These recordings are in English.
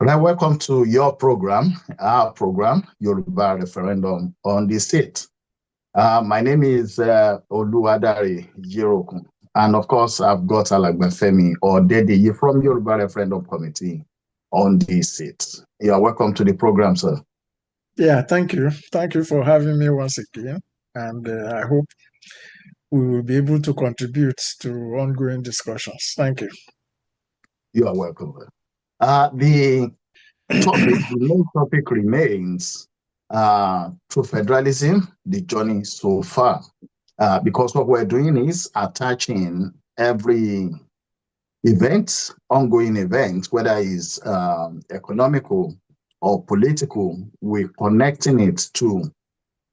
Right, welcome to your program, our program, Yoruba Referendum on the State. My name is Oluwadare Jirokun, and of course, I've got Alagbafemi or Dediyi from Yoruba Referendum Committee on the State. You are welcome to the program, sir. Yeah, thank you. Thank you for having me once again. And I hope we will be able to contribute to ongoing discussions. Thank you. You are welcome. The main topic remains True Federalism, the journey so far. Because what we're doing is attaching every event, ongoing event, whether it's economical or political, we're connecting it to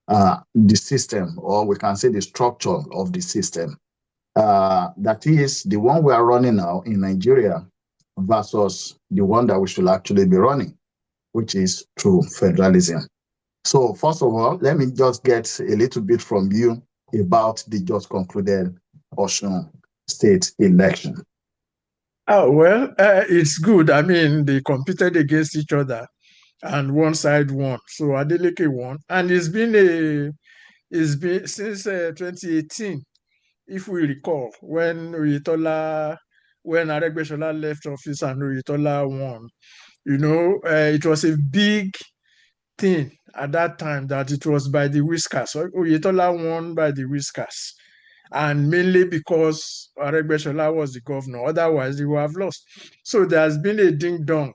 the system, or we can say the structure of the system. That is the one we are running now in Nigeria versus the one that we should actually be running, which is True Federalism. So first of all, let me just get a little bit from you about the just concluded Osun State election. Oh, well, it's good. I mean, they competed against each other and one side won. So Adeleke won. And it's been since 2018, if we recall, when Aregbesola left office and Oyetola won. It was a big thing at that time that it was by the whiskers. Oyetola won by the whiskers, and mainly because Aregbesola was the governor. Otherwise, he would have lost. So there has been a ding-dong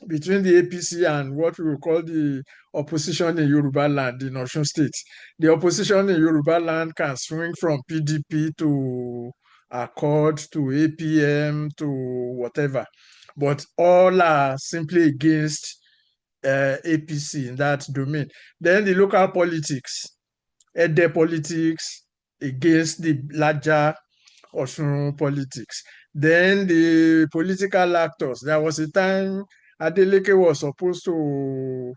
between the APC and what we will call the opposition in Yoruba land in Osun State. The opposition in Yoruba land can swing from PDP to Accord to APM to whatever, but all are simply against APC in that domain. Then the local politics, Ede politics against the larger Osun politics. Then the political actors. There was a time Adeleke was supposed to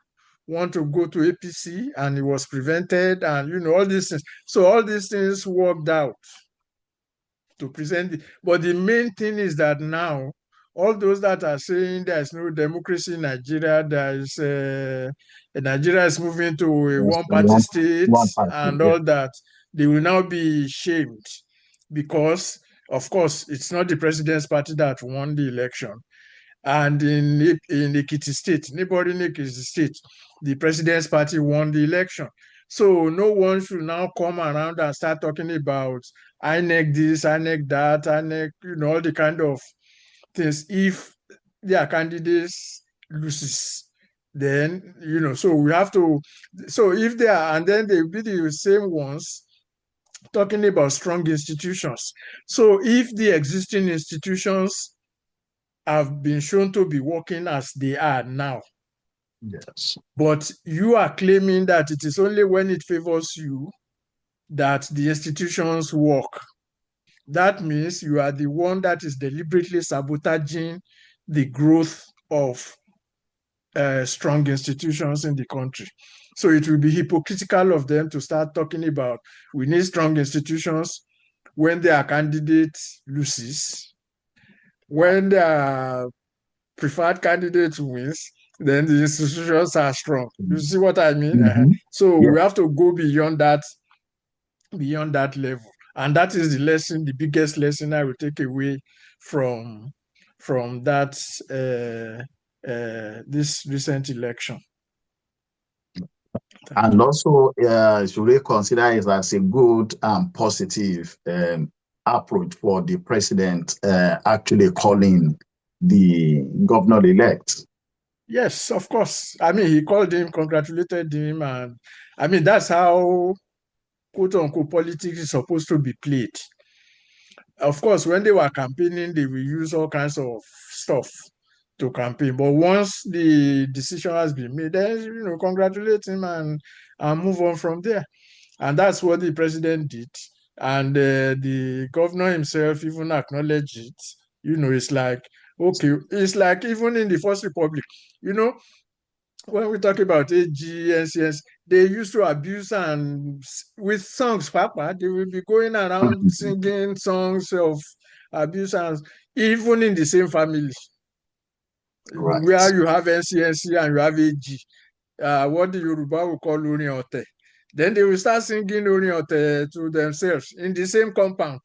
want to go to APC and he was prevented, and all these things. So all these things worked out to present. But the main thing is that now all those that are saying there is no democracy in Nigeria, Nigeria is moving to a one-party state and all that, they will now be shamed because, of course, it's not the president's party that won the election. And in Ekiti State, neighboring Ekiti State, the president's party won the election. So no one should now come around and start talking about INEC this, INEC that, INEC, all the kind of things. If their candidates loses, then, so we have to, so if they are, and then they'll be the same ones talking about strong institutions. So if the existing institutions have been shown to be working as they are now, yes, but you are claiming that it is only when it favors you that the institutions work, that means you are the one that is deliberately sabotaging the growth of strong institutions in the country. So it will be hypocritical of them to start talking about we need strong institutions when their candidate loses, when their preferred candidate wins, then the institutions are strong. You see what I mean? Mm-hmm. So Yeah. we have to go beyond that level. And that is the lesson, the biggest lesson I will take away from that this recent election. And also, should we consider it as a good and positive approach for the president actually calling the governor-elect? Yes, of course. I mean, he called him, congratulated him, and I mean, that's how quote-unquote politics is supposed to be played. Of course, when they were campaigning, they will use all kinds of stuff to campaign. But once the decision has been made, then congratulate him and move on from there. And that's what the president did. And the governor himself even acknowledged it. It's like, okay, it's like even in the First Republic, when we talk about AG, NCS, they used to abuse, and with songs, Papa, they will be going around singing songs of abuse, and even in the same family. Right. where you have NCNC and you have AG, what the Yoruba will call Orin Ote. Then they will start singing Orin Ote to themselves in the same compound.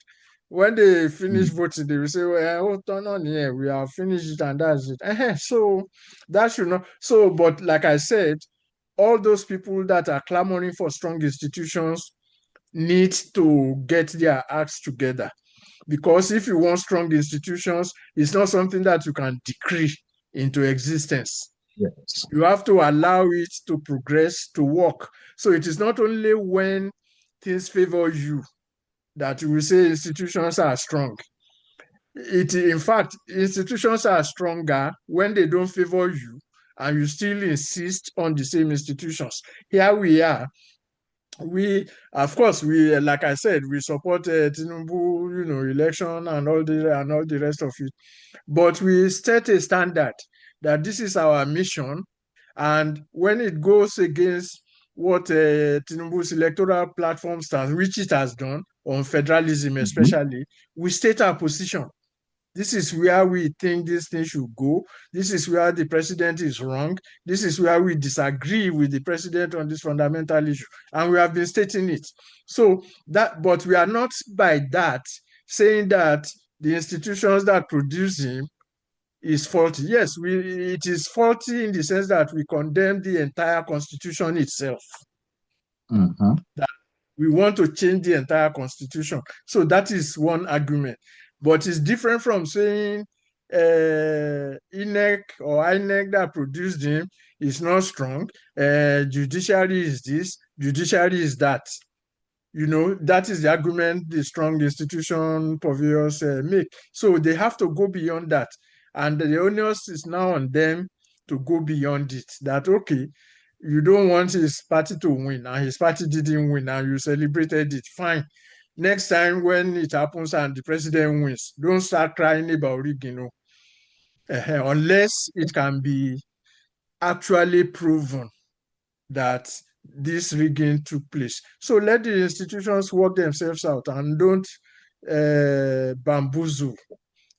When they finish voting, they will say, well, oh, turn on here, we have finished it and that's it. So that should not. So, but like I said, all those people that are clamoring for strong institutions need to get their acts together. Because if you want strong institutions, it's not something that you can decree into existence. Yes. You have to allow it to progress, to work. So it is not only when things favor you that you will say institutions are strong. In fact, institutions are stronger when they don't favor you and you still insist on the same institutions. Here we are. We, of course, we, like I said, we support Tinubu, election and all the rest of it. But we set a standard that this is our mission, and when it goes against what Tinubu's electoral platform stands, which it has done on federalism especially, we state our position. This is where we think this thing should go. This is where the president is wrong. This is where we disagree with the president on this fundamental issue. And we have been stating it. So that, but we are not by that saying that the institutions that produce him is faulty. Yes, it is faulty in the sense that we condemn the entire constitution itself. That we want to change the entire constitution. So that is one argument. But it's different from saying INEC or INEC that produced him is not strong. Judiciary is this, judiciary is that. That is the argument the strong institution purveyors make. So they have to go beyond that. And the onus is now on them to go beyond it. That, okay, you don't want his party to win, and his party didn't win, and you celebrated it. Fine. Next time when it happens and the president wins, don't start crying about rigging, unless it can be actually proven that this rigging took place. So let the institutions work themselves out and don't bamboozle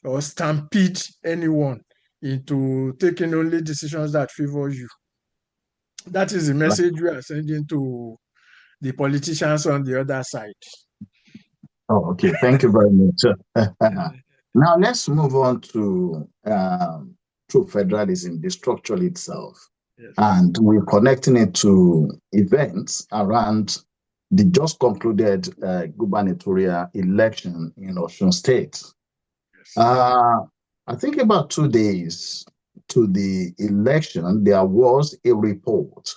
or stampede anyone into taking only decisions that favor you. That is the message we are sending to the politicians on the other side. Oh, okay. Thank you very much. Now let's move on to True Federalism, the structure itself. Yes. And we're connecting it to events around the just concluded gubernatorial election in Osun State. Yes. I think about 2 days to the election, there was a report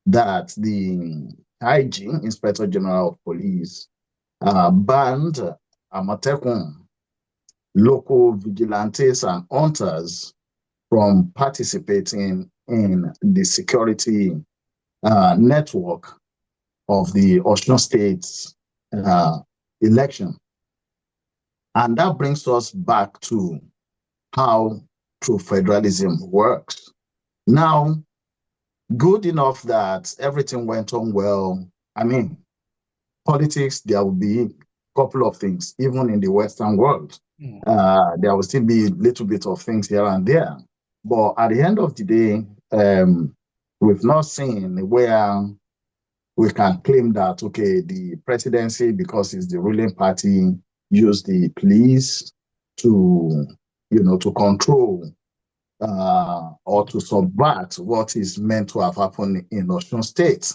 that the IG, Inspector General of Police, banned Amotekun, local vigilantes and hunters from participating in the security network of the Osun State election. And that brings us back to how True Federalism works. Now, good enough that everything went on well. I mean, politics, there will be a couple of things, even in the Western world. There will still be a little bit of things here and there. But at the end of the day, we've not seen where we can claim that, okay, the presidency, because it's the ruling party, use the police to, to control or to subvert what is meant to have happened in Osun State.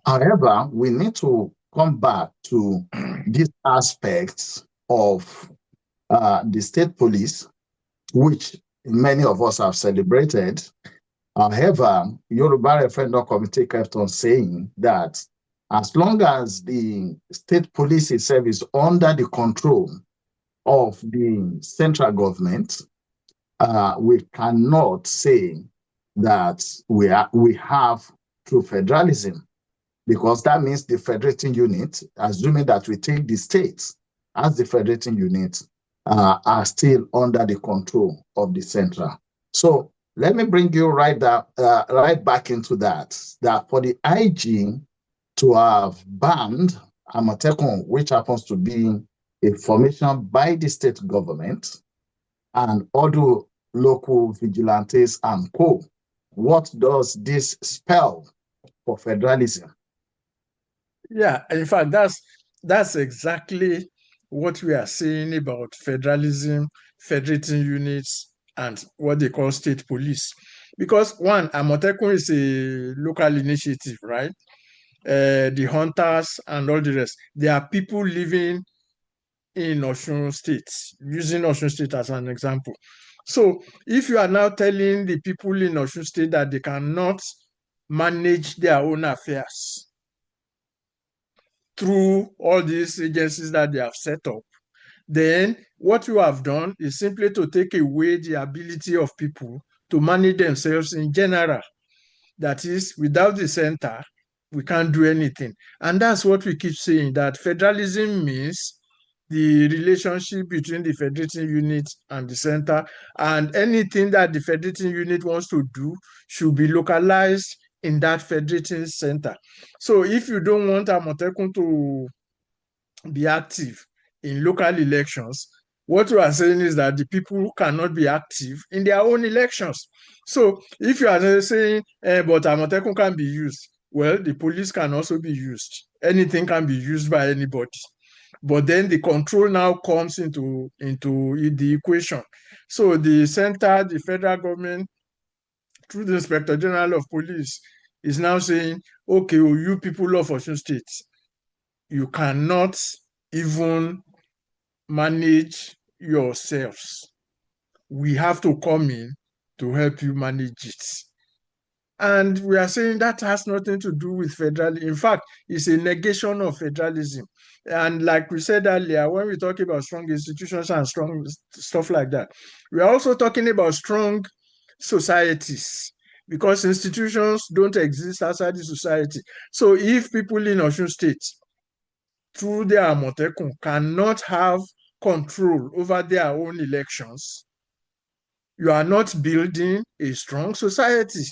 However, we need to come back to these aspects of the state police, which many of us have celebrated. However, Yorubaref August committee kept on saying that as long as the state police itself is under the control of the central government, we cannot say that we have true federalism, because that means the federating unit, assuming that we take the states as the federating unit, are still under the control of the central. So let me bring you right back into that for the IG to have banned Amotekun, which happens to be a formation by the state government, and other local vigilantes and co. What does this spell for federalism? Yeah, in fact, that's exactly what we are saying about federalism, federating units, and what they call state police. Because one, Amotekun is a local initiative, right? The hunters and all the rest, they are people living in Osun State, using Osun State as an example. So if you are now telling the people in Osun State that they cannot manage their own affairs through all these agencies that they have set up, then what you have done is simply to take away the ability of people to manage themselves in general. That is, without the center, we can't do anything. And that's what we keep saying, that federalism means the relationship between the federating unit and the center, and anything that the federating unit wants to do should be localized in that federating center. So if you don't want Amotekun to be active in local elections, what you are saying is that the people cannot be active in their own elections. So if you are saying, but Amotekun can be used, well, the police can also be used. Anything can be used by anybody. But then the control now comes into the equation. So the center, the federal government, through the Inspector General of Police, is now saying, okay, you people of Osun State, you cannot even manage yourselves. We have to come in to help you manage it. And we are saying that has nothing to do with federalism. In fact, it's a negation of federalism. And like we said earlier, when we talk about strong institutions and strong stuff like that, we are also talking about strong societies, because institutions don't exist outside the society. So if people in Osun State, through their Amotekun, cannot have control over their own elections, you are not building a strong society.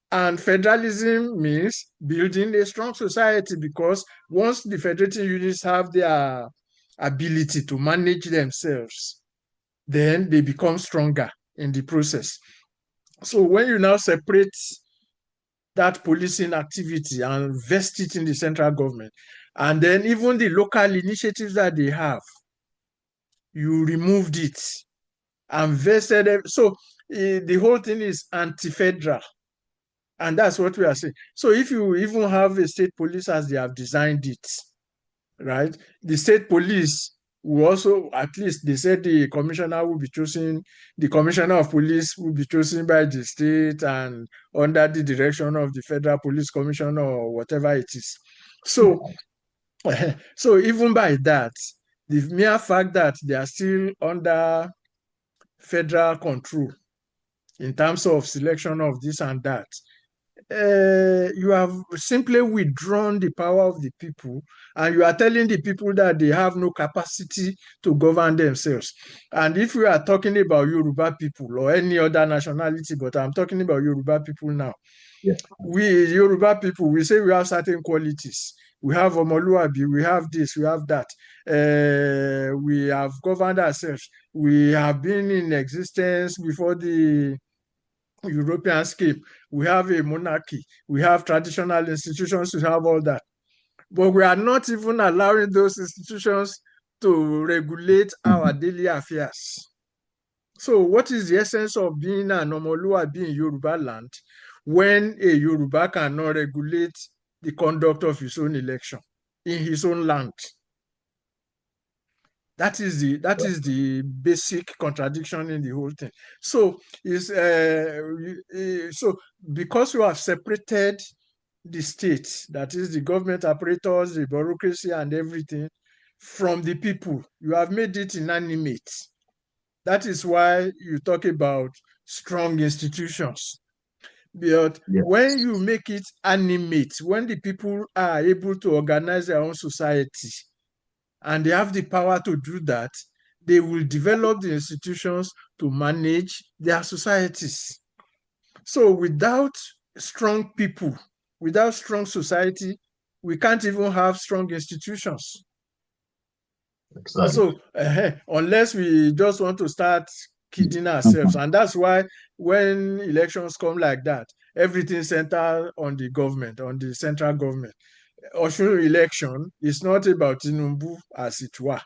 And federalism means building a strong society, because once the federating units have their ability to manage themselves, then they become stronger in the process. So when you now separate that policing activity and vest it in the central government, and then even the local initiatives that they have, you removed it and vested it. So the whole thing is anti-federal. And that's what we are saying. So if you even have a state police as they have designed it, right? The state police will also, at least they said the commissioner will be chosen, the commissioner of police will be chosen by the state and under the direction of the federal police commissioner or whatever it is. So, so even by that, the mere fact that they are still under federal control in terms of selection of this and that, you have simply withdrawn the power of the people, and you are telling the people that they have no capacity to govern themselves. And if we are talking about Yoruba people or any other nationality, but I'm talking about Yoruba people now, Yeah. we Yoruba people, we say we have certain qualities. We have Omoluabi, we have this, we have that. We have governed ourselves. We have been in existence before the European scheme. We have a monarchy. We have traditional institutions. We have all that. But we are not even allowing those institutions to regulate our daily affairs. So what is the essence of being an Omoluabi in Yoruba land when a Yoruba cannot regulate the conduct of his own election in his own land? That is the basic contradiction in the whole thing. So so because you have separated the state, that is the government apparatus, the bureaucracy, and everything, from the people, you have made it inanimate. That is why you talk about strong institutions. But Yes. when you make it animate, when the people are able to organize their own society, and they have the power to do that, they will develop the institutions to manage their societies. So without strong people, without strong society, we can't even have strong institutions. Exactly. So unless we just want to start kidding ourselves. And that's why when elections come like that, everything centers on the government, on the central government. Osun election is not about Tinubu as it were.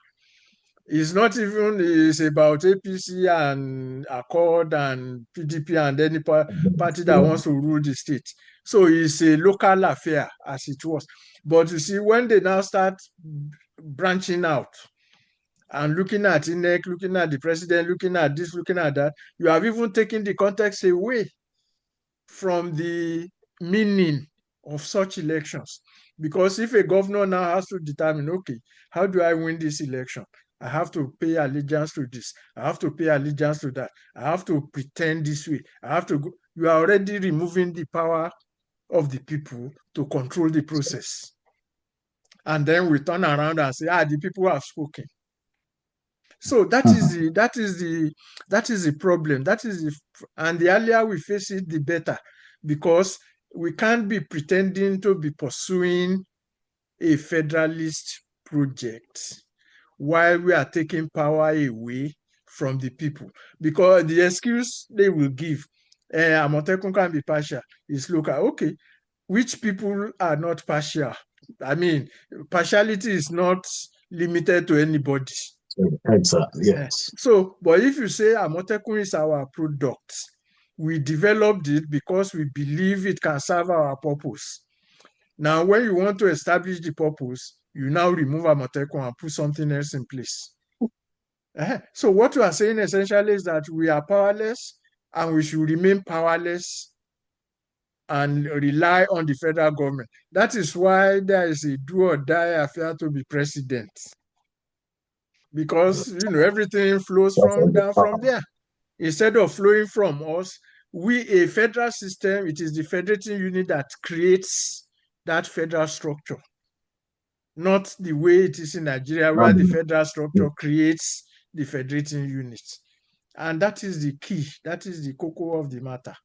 It's not even, it's about APC and Accord and PDP and any party that wants to rule the state. So it's a local affair as it was. But you see, when they now start branching out and looking at INEC, looking at the president, looking at this, looking at that, you have even taken the context away from the meaning of such elections. Because if a governor now has to determine, okay, how do I win this election? I have to pay allegiance to this. I have to pay allegiance to that. I have to pretend this way. I have to go. You are already removing the power of the people to control the process. And then we turn around and say, the people have spoken. So that is the problem. And the earlier we face it, the better, because we can't be pretending to be pursuing a federalist project while we are taking power away from the people. Because the excuse they will give, Amotekun can be partial, is local. Okay, which people are not partial? I mean, partiality is not limited to anybody. Exactly, yes. So, but if you say Amotekun is our product, we developed it because we believe it can serve our purpose. Now, when you want to establish the purpose, you now remove Amotekun and put something else in place. So what you are saying essentially is that we are powerless and we should remain powerless and rely on the federal government. That is why there is a do or die affair to be president. Because, everything flows from there. Instead of flowing from us, a federal system, it is the federating unit that creates that federal structure. Not the way it is in Nigeria, where the federal structure creates the federating unit. And that is the key. That is the cocoa of the matter.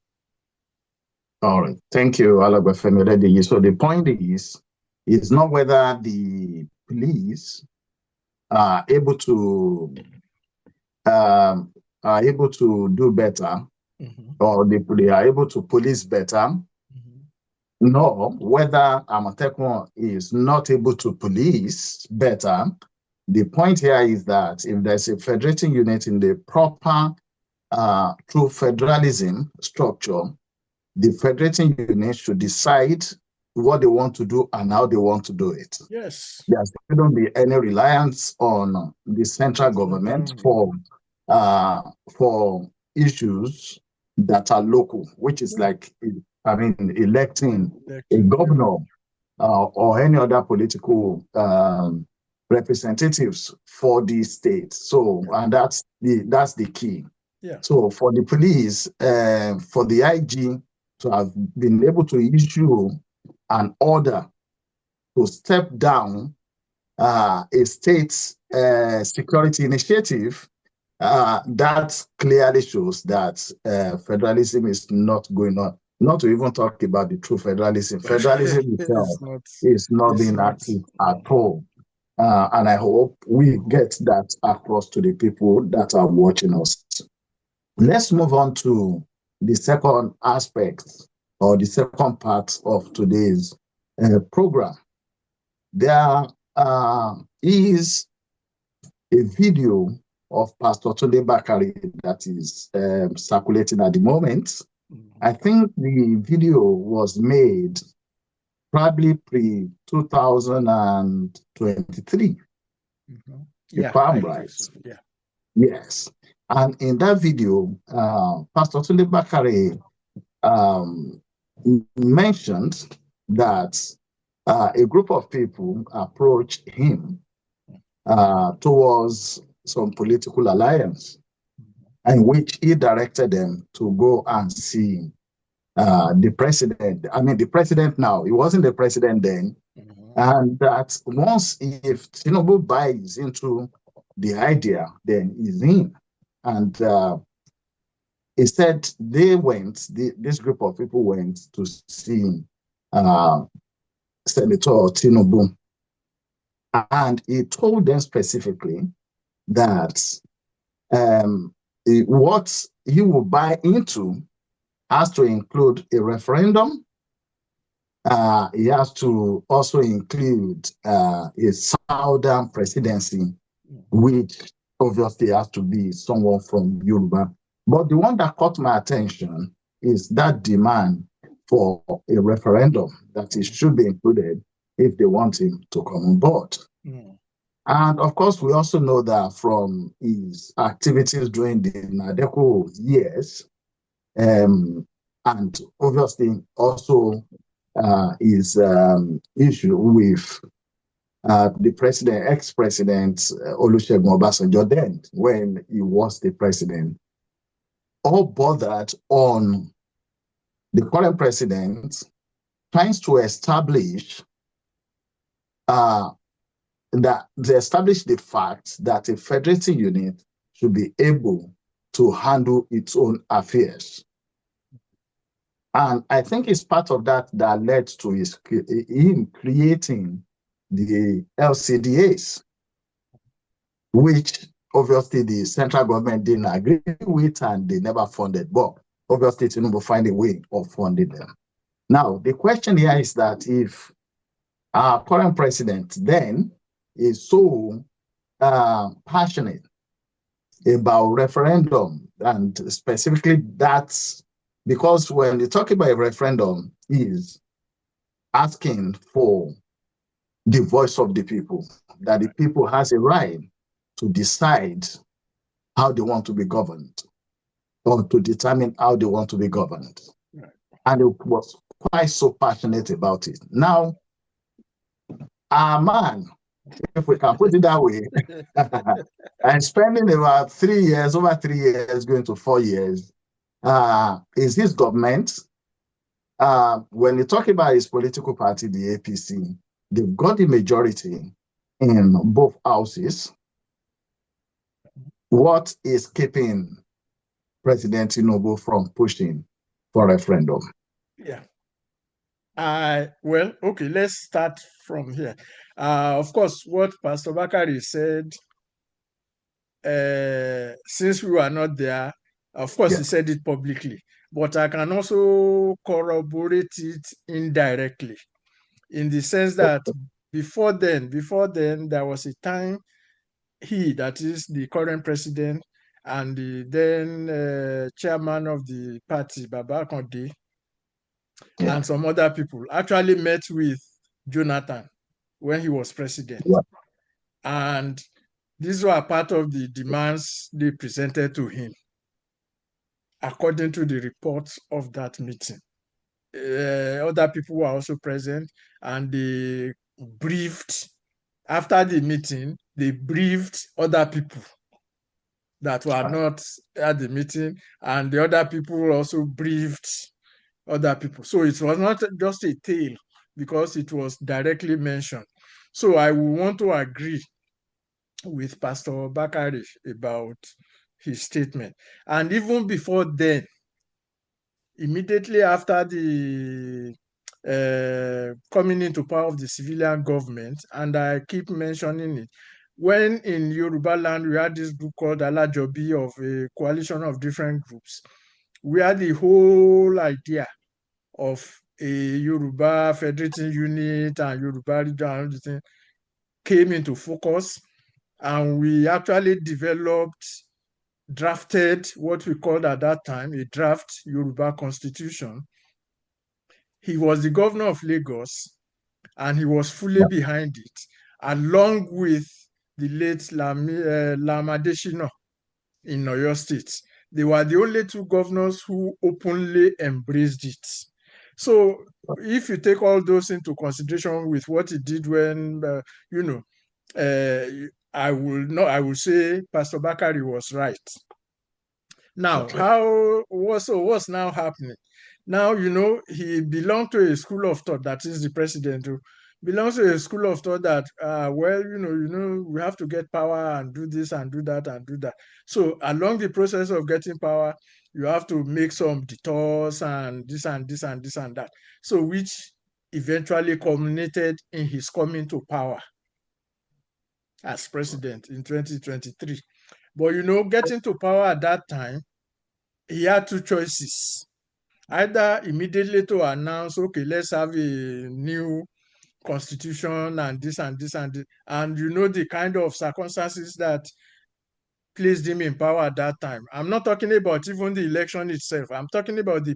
All right. Thank you, Alagbafemi. So the point is not whether the police are able to do better, or they are able to police better, nor whether Amotekun is not able to police better. The point here is that if there's a federating unit in the proper True Federalism structure, the federating unit should decide what they want to do and how they want to do it. Yes. There shouldn't be any reliance on the central government for issues that are local, which is like, electing a governor or any other political representatives for the state. So, and that's the key. Yeah. So for the police, for the IG to have been able to issue an order to step down a state security initiative, that clearly shows that federalism is not going on. Not to even talk about the true federalism. Federalism itself is not being active at all. And I hope we get that across to the people that are watching us. Let's move on to the second aspect, or the second part of today's program. There is a video of Pastor Tunde Bakare that is circulating at the moment. I think the video was made probably pre-2023. Yeah, if I'm right. So. Yeah. Yes. And in that video, Pastor Tunde Bakare mentioned that a group of people approached him towards some political alliance, in which he directed them to go and see the president. I mean, the president now, he wasn't the president then. And that once, if Tinubu buys into the idea, then he's in. And instead, this group of people went to see Senator Tinubu. And he told them specifically that what he will buy into has to include a referendum. He has to also include a southern presidency, which obviously has to be someone from Yoruba. But the one that caught my attention is that demand for a referendum, that it should be included if they want him to come on board. And of course, we also know that from his activities during the Nadeko years, and obviously also his issue with the president, ex-president Olusegun Obasanjo then, when he was the president, all bothered on the current president trying to establish the fact that a federating unit should be able to handle its own affairs. And I think it's part of that that led to him creating the LCDAs, which obviously the central government didn't agree with and they never funded. But obviously, Tinubu find a way of funding them. Now, the question here is that if our current president then is so passionate about referendum, and specifically that's because when you talk about a referendum, is asking for the voice of the people, that the people has a right to decide how they want to be governed or to determine how they want to be governed. Right. And it was quite so passionate about it. Now, our man, if we can put it that way, and spending about 3 years, over 3 years, going to 4 years, is his government. When you talk about his political party, the APC, they've got the majority in both houses. What is keeping President Tinubu from pushing for referendum? Yeah. Well, okay, let's start from here. Of course, what Pastor Bakari said, since we were not there, of course, he said it publicly, but I can also corroborate it indirectly, in the sense that before then, there was a time that is the current president, and the then chairman of the party, Baba Konde, and some other people actually met with Jonathan when he was president. And these were part of the demands they presented to him, according to the reports of that meeting. Other people were also present, and they briefed, after the meeting, they briefed other people that were not at the meeting, and the other people also briefed other people. So it was not just a tale, because it was directly mentioned. So I would want to agree with Pastor Bakari about his statement. And even before then, immediately after the coming into power of the civilian government, and I keep mentioning it, when in Yoruba land we had this group called Alajobi, of a coalition of different groups, where the whole idea of a Yoruba federating unit and Yoruba region and everything came into focus, and we actually drafted what we called at that time a draft Yoruba constitution. He was the governor of Lagos, and he was fully behind it, along with the late Lamadeshino in Oyo State. They were the only two governors who openly embraced it. So if you take all those into consideration with what he did when, I will say Pastor Bakari was right. Now, what's now happening? Now, he belonged to a school of thought, that is the president who belongs to a school of thought that, we have to get power and do this and do that and do that. So along the process of getting power, you have to make some detours and this and this and this and that. So which eventually culminated in his coming to power as president in 2023. But, getting to power at that time, he had two choices. Either immediately to announce, okay, let's have a new constitution and this and this and this, and the kind of circumstances that placed him in power at that time. I'm not talking about even the election itself. I'm talking about the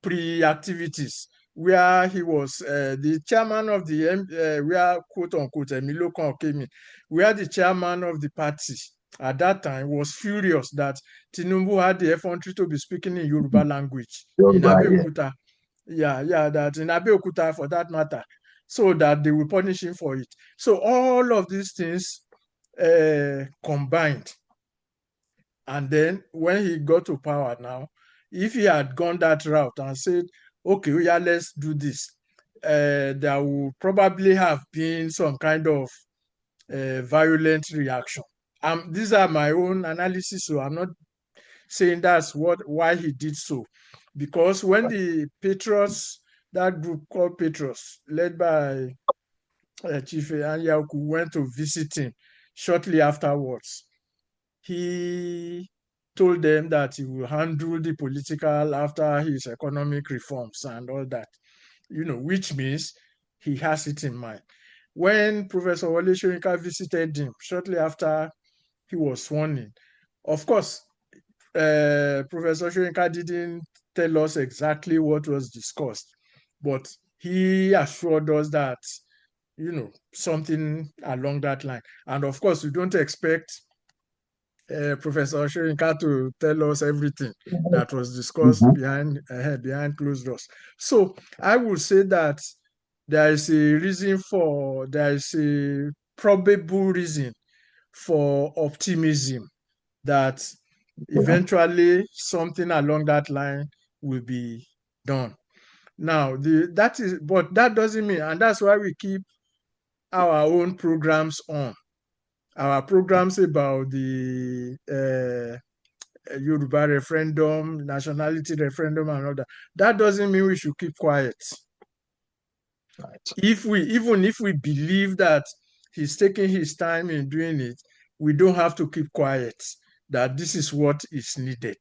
pre-activities where he was the chairman of the where quote unquote Emilokan came in, where the chairman of the party at that time was furious that Tinubu had the effrontery to be speaking in Yoruba language in Abeokuta. Yeah, that in Abeokuta for that matter, so that they will punish him for it. So all of these things combined. And then when he got to power now, if he had gone that route and said, okay, yeah, let's do this, there would probably have been some kind of violent reaction. These are my own analysis, so I'm not saying that's why he did so. Because when the Patriots, that group called Patriots, led by Chief Anyaoku, went to visit him shortly afterwards, he told them that he will handle the political after his economic reforms and all that, which means he has it in mind. When Professor Wole Soyinka visited him shortly after he was sworn in, of course, Professor Soyinka didn't tell us exactly what was discussed, but he assured us that, something along that line. And of course, we don't expect Professor Soyinka to tell us everything that was discussed behind closed doors. So I would say that there is a probable reason for optimism that eventually something along that line will be done. Now, but that doesn't mean, and that's why we keep our own programs on. Our programs about the Yoruba referendum, nationality referendum, and all that. That doesn't mean we should keep quiet. Right. Even if we believe that he's taking his time in doing it, we don't have to keep quiet, that this is what is needed.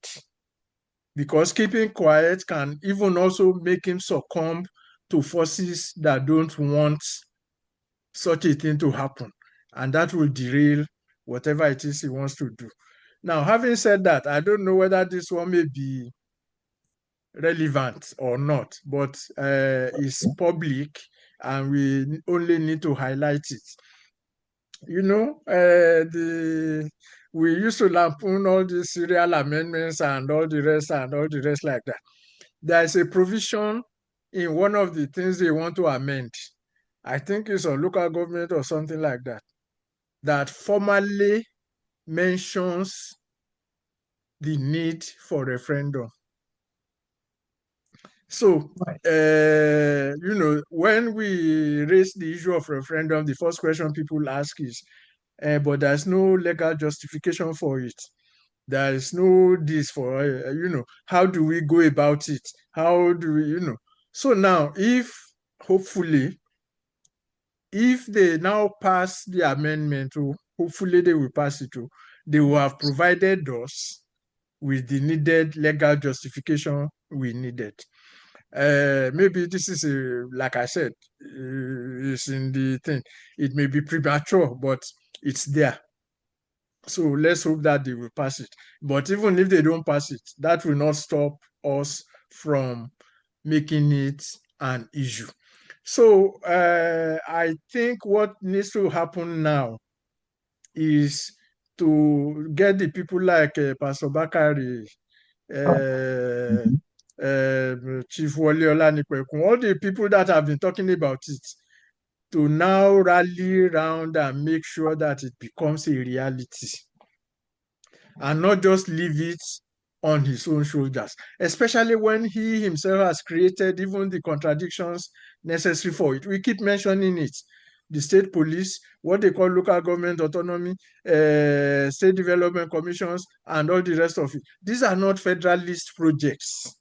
Because keeping quiet can even also make him succumb to forces that don't want such a thing to happen. And that will derail whatever it is he wants to do. Now, having said that, I don't know whether this one may be relevant or not, but it's public and we only need to highlight it. We used to lampoon all these serial amendments and all the rest like that. There is a provision in one of the things they want to amend. I think it's on local government or something like that, that formally mentions the need for referendum. So, when we raise the issue of referendum, the first question people ask is, but there's no legal justification for it. There is no this for, how do we go about it? How do we, So now, hopefully, if they now pass the amendment, hopefully they will pass it, they will have provided us with the needed legal justification we needed. Maybe this is like I said, it's in the thing. It may be premature, but it's there. So let's hope that they will pass it. But even if they don't pass it, that will not stop us from making it an issue. So I think what needs to happen now is to get the people like Pastor Bakari, Chief Wole Olanipekun, all the people that have been talking about it, to now rally around and make sure that it becomes a reality and not just leave it on his own shoulders, especially when he himself has created even the contradictions necessary for it. We keep mentioning it. The state police, what they call local government autonomy, state development commissions, and all the rest of it. These are not federalist projects.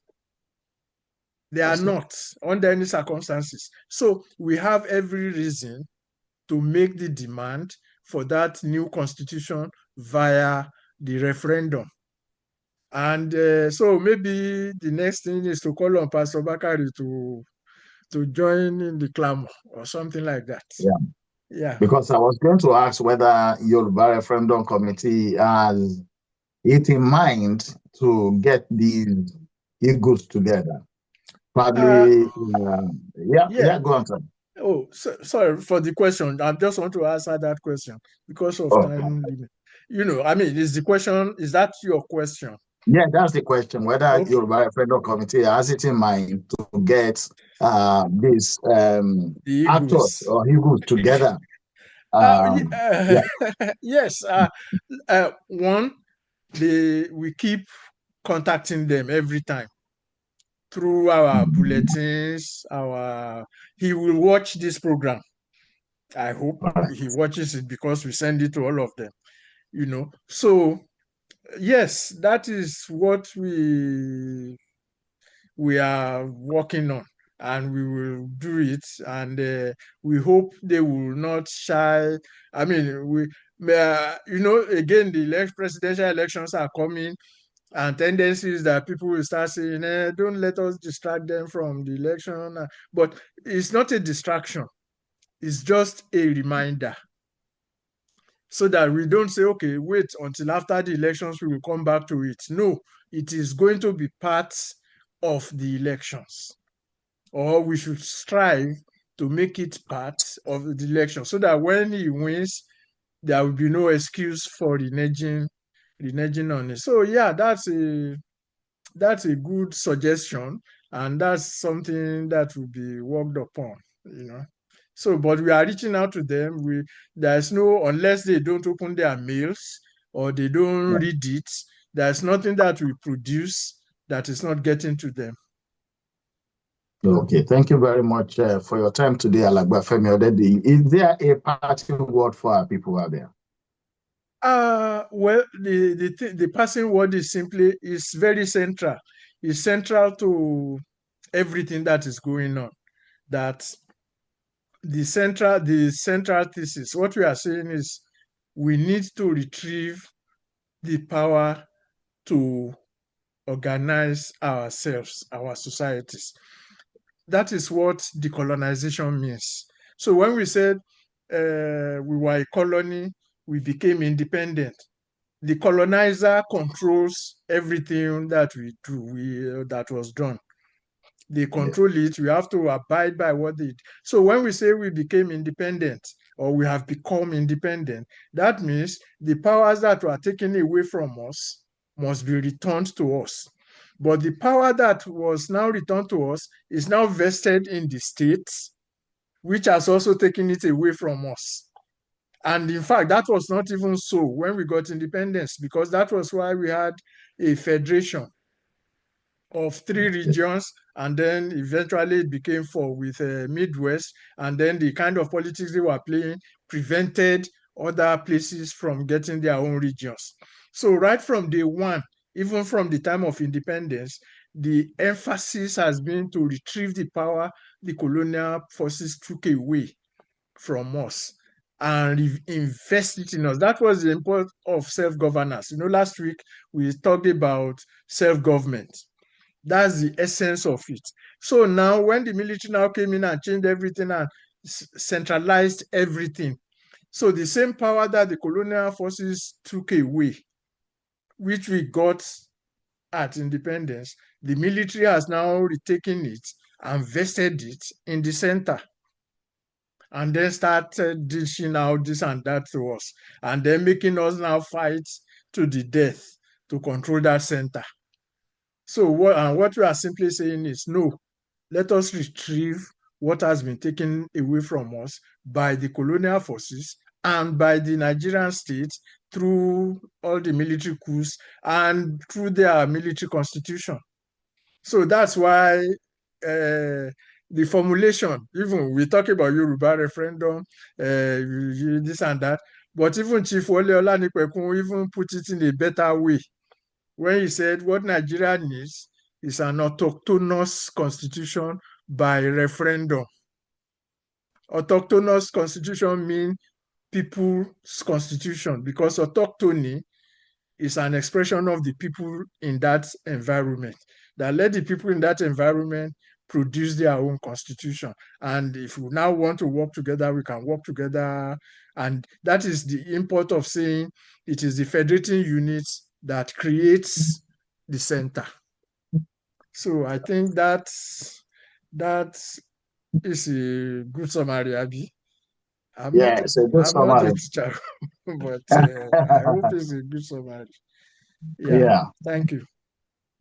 They are not under any circumstances. So we have every reason to make the demand for that new constitution via the referendum. And so maybe the next thing is to call on Pastor Bakari to join in the clamor or something like that. Yeah. Yeah. Because I was going to ask whether Yoruba Referendum Committee has it in mind to get these eagles together. Probably, Yeah. go on, sir. Oh, sorry for the question. I just want to answer that question because of Okay. time limit. I mean, is that your question? Yeah, that's the question, whether Okay. Yoruba Referendum Committee has it in mind to get these The actors Eagles. or eagles together. Yeah. Yes. One, we keep contacting them every time through our bulletins. He will watch this program. I hope he watches it because we send it to all of them. So yes, that is what we are working on, and we will do it, and we hope they will not shy. I mean, again, the presidential elections are coming, and tendencies that people will start saying, don't let us distract them from the election. But it's not a distraction. It's just a reminder, so that we don't say, okay, wait until after the elections, we will come back to it. No, it is going to be part of the elections, or we should strive to make it part of the election, so that when he wins, there will be no excuse for reneging on it. So yeah, that's a good suggestion, and that's something that will be worked upon. So, but we are reaching out to them. There's no, unless they don't open their mails or they don't read it, there's nothing that we produce that is not getting to them. Okay, thank you very much for your time today, Alagba Femi Odedi. Is there a parting word for our people out there? Well, the passing word is very central. It's central to everything that is going on. That the central thesis, what we are saying is, we need to retrieve the power to organize ourselves, our societies. That is what decolonization means. So when we said we were a colony, we became independent. The colonizer controls everything that we do, that was done. They control it. We have to abide by what they do. So when we say we became independent, or we have become independent, that means the powers that were taken away from us must be returned to us. But the power that was now returned to us is now vested in the states, which has also taken it away from us. And in fact, that was not even so when we got independence, because that was why we had a federation of 3 regions, and then eventually it became 4 with Midwest, and then the kind of politics they were playing prevented other places from getting their own regions. So right from day one, even from the time of independence, the emphasis has been to retrieve the power the colonial forces took away from us and invest it in us. That was the importance of self-governance. Last week we talked about self-government. That's the essence of it. So now when the military now came in and changed everything and centralized everything, so the same power that the colonial forces took away, which we got at independence, the military has now retaken it and vested it in the center, and then started dishing out this and that to us, and then making us now fight to the death to control that center. So what we are simply saying is, no, let us retrieve what has been taken away from us by the colonial forces and by the Nigerian state through all the military coups and through their military constitution. So that's why the formulation, even we talk about Yoruba referendum, this and that, but even Chief Wole Olanipekun even put it in a better way when he said what Nigeria needs is an autochthonous constitution by referendum. Autochthonous constitution means people's constitution, because autochthony is an expression of the people in that environment, that let the people in that environment produce their own constitution. And if we now want to work together, we can work together. And that is the import of saying it is the federating unit that creates the center. So I think that is a good summary, Abby. I'm not a teacher, but I hope it's a good summary. Yeah. Thank you.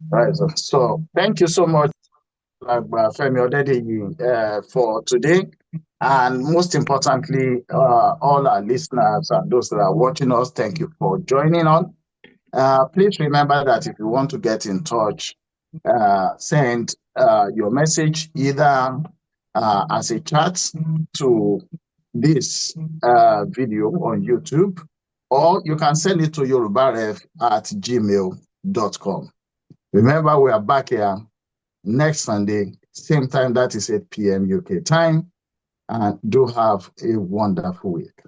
Right. So thank you so much, Femi Odediji, for today. And most importantly, all our listeners and those that are watching us, thank you for joining on. Please remember that if you want to get in touch, send your message either as a chat to this video on YouTube, or you can send it to yorubaref@gmail.com. Remember, we are back here next Sunday, same time, that is 8 p.m. UK time, and do have a wonderful week.